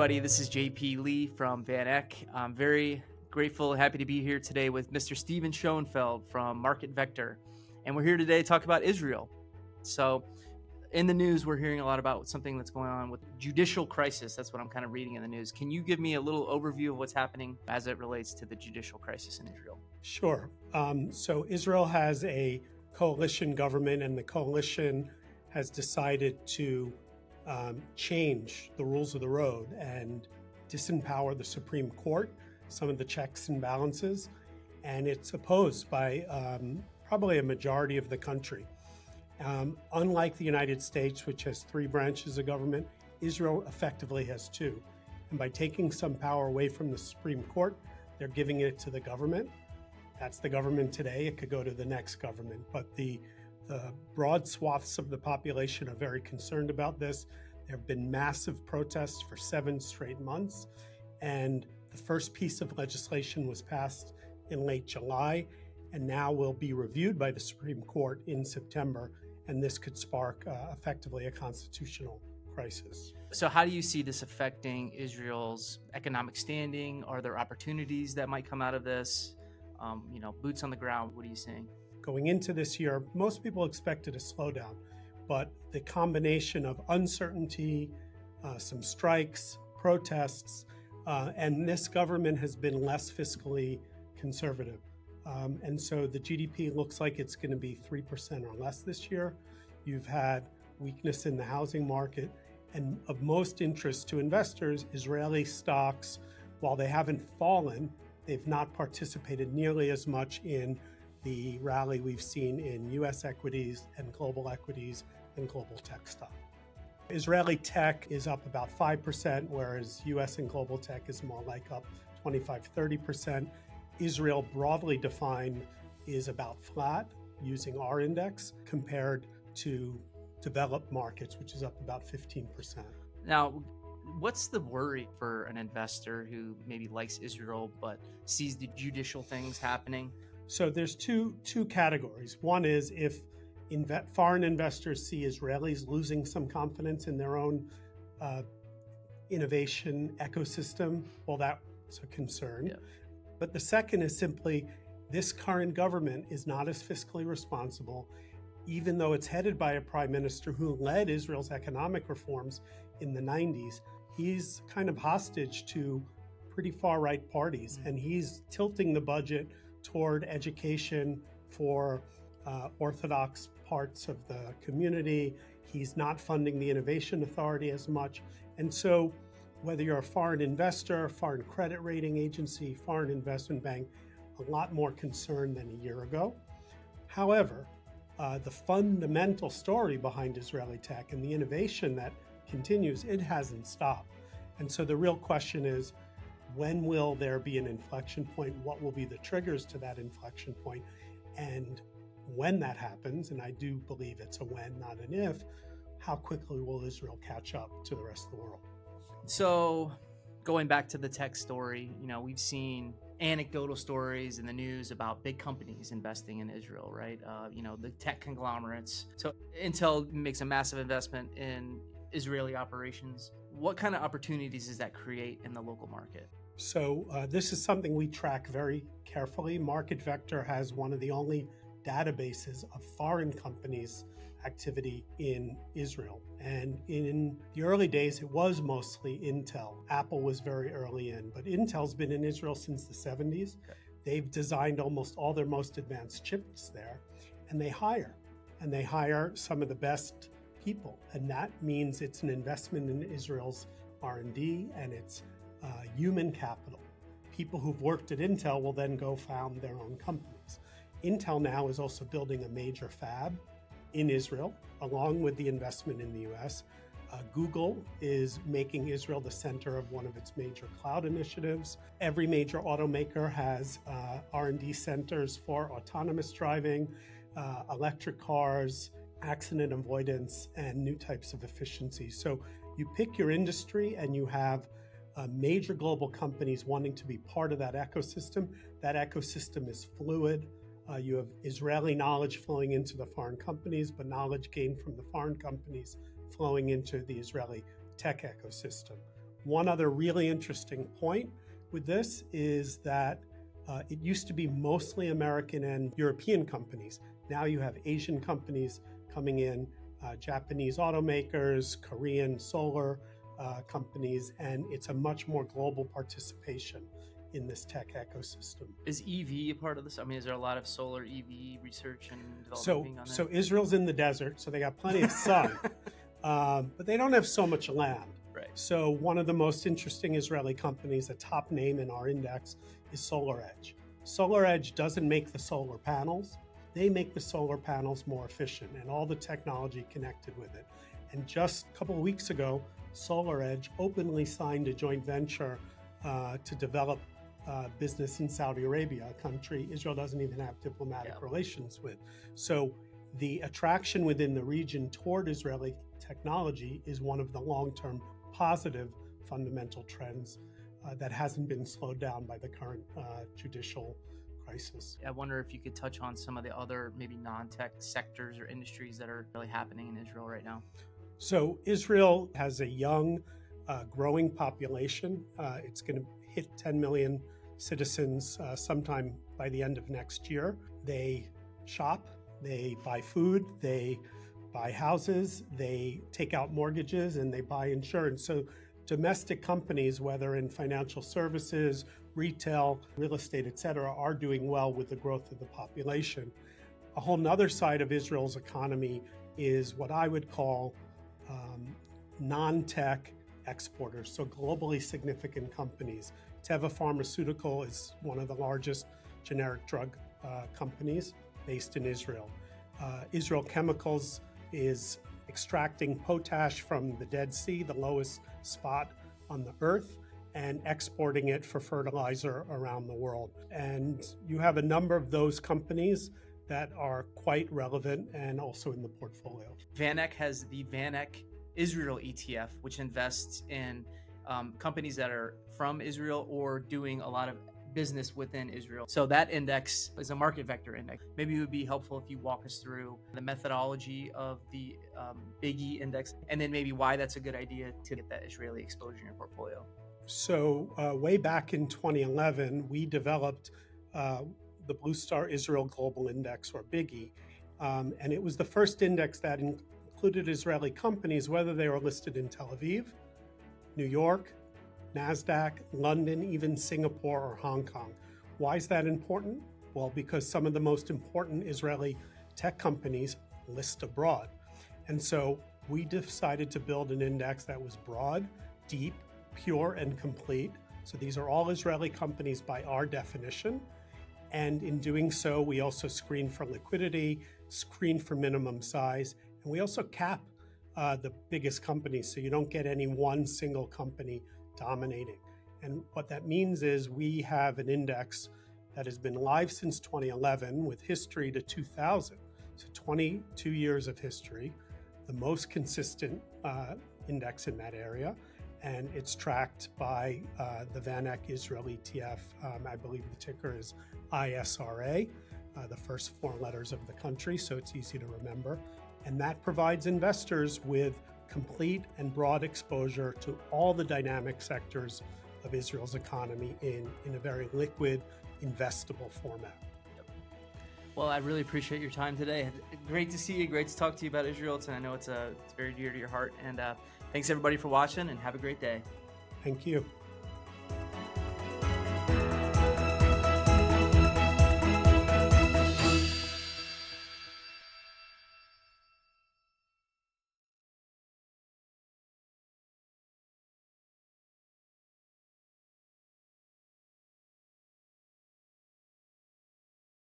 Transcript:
everybody. This is JP Lee from Van Eck. I'm very grateful and happy to be here today with Mr. Steven Schoenfeld from Market Vector. And we're here today to talk about Israel. So, in the news, we're hearing a lot about something that's going on with judicial crisis. That's what I'm kind of reading in the news. Can you give me a little overview of what's happening as it relates to the judicial crisis in Israel? Sure. So Israel has a coalition government, and the coalition has decided to change the rules of the road and disempower the Supreme Court, some of the checks and balances, and it's opposed by probably a majority of the country. Unlike the United States, which has 3 branches of government, Israel effectively has 2. And by taking some power away from the Supreme Court, they're giving it to the government. That's the government today. It could go to the next government. But the broad swaths of the population are very concerned about this. There have been massive protests for 7 straight months. And the first piece of legislation was passed in late July and now will be reviewed by the Supreme Court in September. And this could spark effectively a constitutional crisis. So how do you see this affecting Israel's economic standing? Are there opportunities that might come out of this? Boots on the ground, what are you seeing? Going into this year, most people expected a slowdown, but the combination of uncertainty, some strikes, protests, and this government has been less fiscally conservative. And so the GDP looks like it's going to be 3% or less this year. You've had weakness in the housing market, and of most interest to investors, Israeli stocks, while they haven't fallen, they've not participated nearly as much in the rally we've seen in US equities and global equities and global tech stock. Israeli tech is up about 5%, whereas US and global tech is more like up 25-30%. Israel, broadly defined, is about flat using our index compared to developed markets, which is up about 15%. Now, what's the worry for an investor who maybe likes Israel but sees the judicial things happening? So there's two categories. One is if foreign investors see Israelis losing some confidence in their own innovation ecosystem, well, that's a concern. Yeah. But the second is simply this current government is not as fiscally responsible, even though it's headed by a prime minister who led Israel's economic reforms in the 90s. He's kind of hostage to pretty far-right parties, and he's tilting the budget toward education for Orthodox parts of the community. He's not funding the Innovation Authority as much. And so whether you're a foreign investor, foreign credit rating agency, foreign investment bank, a lot more concerned than a year ago. However, the fundamental story behind Israeli tech and the innovation that continues, it hasn't stopped. And so the real question is, when will there be an inflection point? What will be the triggers to that inflection point? And when that happens, and I do believe it's a when, not an if, how quickly will Israel catch up to the rest of the world? So going back to the tech story, we've seen anecdotal stories in the news about big companies investing in Israel, right? The tech conglomerates. So Intel makes a massive investment in Israeli operations. What kind of opportunities does that create in the local market? So this is something we track very carefully. Market Vector has one of the only databases of foreign companies' activity in Israel. And in the early days, it was mostly Intel. Apple was very early in, but Intel's been in Israel since the 70s. They've designed almost all their most advanced chips there, and they hire some of the best people. And that means it's an investment in Israel's R&D and its human capital. People who've worked at Intel will then go found their own companies. Intel now is also building a major fab in Israel, along with the investment in the US. Google is making Israel the center of one of its major cloud initiatives. Every major automaker has R&D centers for autonomous driving, electric cars, accident avoidance, and new types of efficiency. So you pick your industry and you have major global companies wanting to be part of that ecosystem. That ecosystem is fluid. You have Israeli knowledge flowing into the foreign companies, but knowledge gained from the foreign companies flowing into the Israeli tech ecosystem. One other really interesting point with this is that it used to be mostly American and European companies. Now you have Asian companies coming in, Japanese automakers, Korean solar companies, and it's a much more global participation in this tech ecosystem. Is EV a part of this? I mean, is there a lot of solar EV research and development So, being on there? so Israel's in the desert, so they got plenty of sun, but they don't have so much land. Right. So one of the most interesting Israeli companies, a top name in our index, is SolarEdge. SolarEdge doesn't make the solar panels. They make the solar panels more efficient and all the technology connected with it. And just a couple of weeks ago, SolarEdge openly signed a joint venture to develop business in Saudi Arabia, a country Israel doesn't even have diplomatic relations with. So the attraction within the region toward Israeli technology is one of the long-term positive fundamental trends that hasn't been slowed down by the current judicial crisis. I wonder if you could touch on some of the other maybe non-tech sectors or industries that are really happening in Israel right now. So Israel has a young, growing population. It's going to hit 10 million citizens sometime by the end of next year. They shop, they buy food, they buy houses, they take out mortgages, and they buy insurance. So domestic companies, whether in financial services, retail, real estate, et cetera, are doing well with the growth of the population. A whole nother side of Israel's economy is what I would call non-tech exporters, so globally significant companies. Teva Pharmaceutical is one of the largest generic drug companies based in Israel. Israel Chemicals is extracting potash from the Dead Sea, the lowest spot on the earth, and exporting it for fertilizer around the world. And you have a number of those companies that are quite relevant and also in the portfolio. VanEck has the VanEck Israel ETF, which invests in companies that are from Israel or doing a lot of business within Israel. So that index is a market vector index. Maybe it would be helpful if you walk us through the methodology of the Big E index, and then maybe why that's a good idea to get that Israeli exposure in your portfolio. So way back in 2011, we developed the Blue Star Israel Global Index, or Big E, and it was the first index that included Israeli companies, whether they were listed in Tel Aviv, New York, NASDAQ, London, even Singapore or Hong Kong. Why is that important? Well, because some of the most important Israeli tech companies list abroad. And so we decided to build an index that was broad, deep, pure, and complete. So these are all Israeli companies by our definition. And in doing so, we also screen for liquidity, screen for minimum size, and we also cap the biggest companies, so you don't get any one single company dominating. And what that means is we have an index that has been live since 2011 with history to 2000, so 22 years of history, the most consistent index in that area. And it's tracked by the VanEck Israel ETF. I believe the ticker is ISRA, the first four letters of the country, so it's easy to remember. And that provides investors with complete and broad exposure to all the dynamic sectors of Israel's economy in a very liquid, investable format. Well, I really appreciate your time today. Great to see you. Great to talk to you about Israel. And I know it's very dear to your heart. And thanks everybody for watching, and have a great day. Thank you.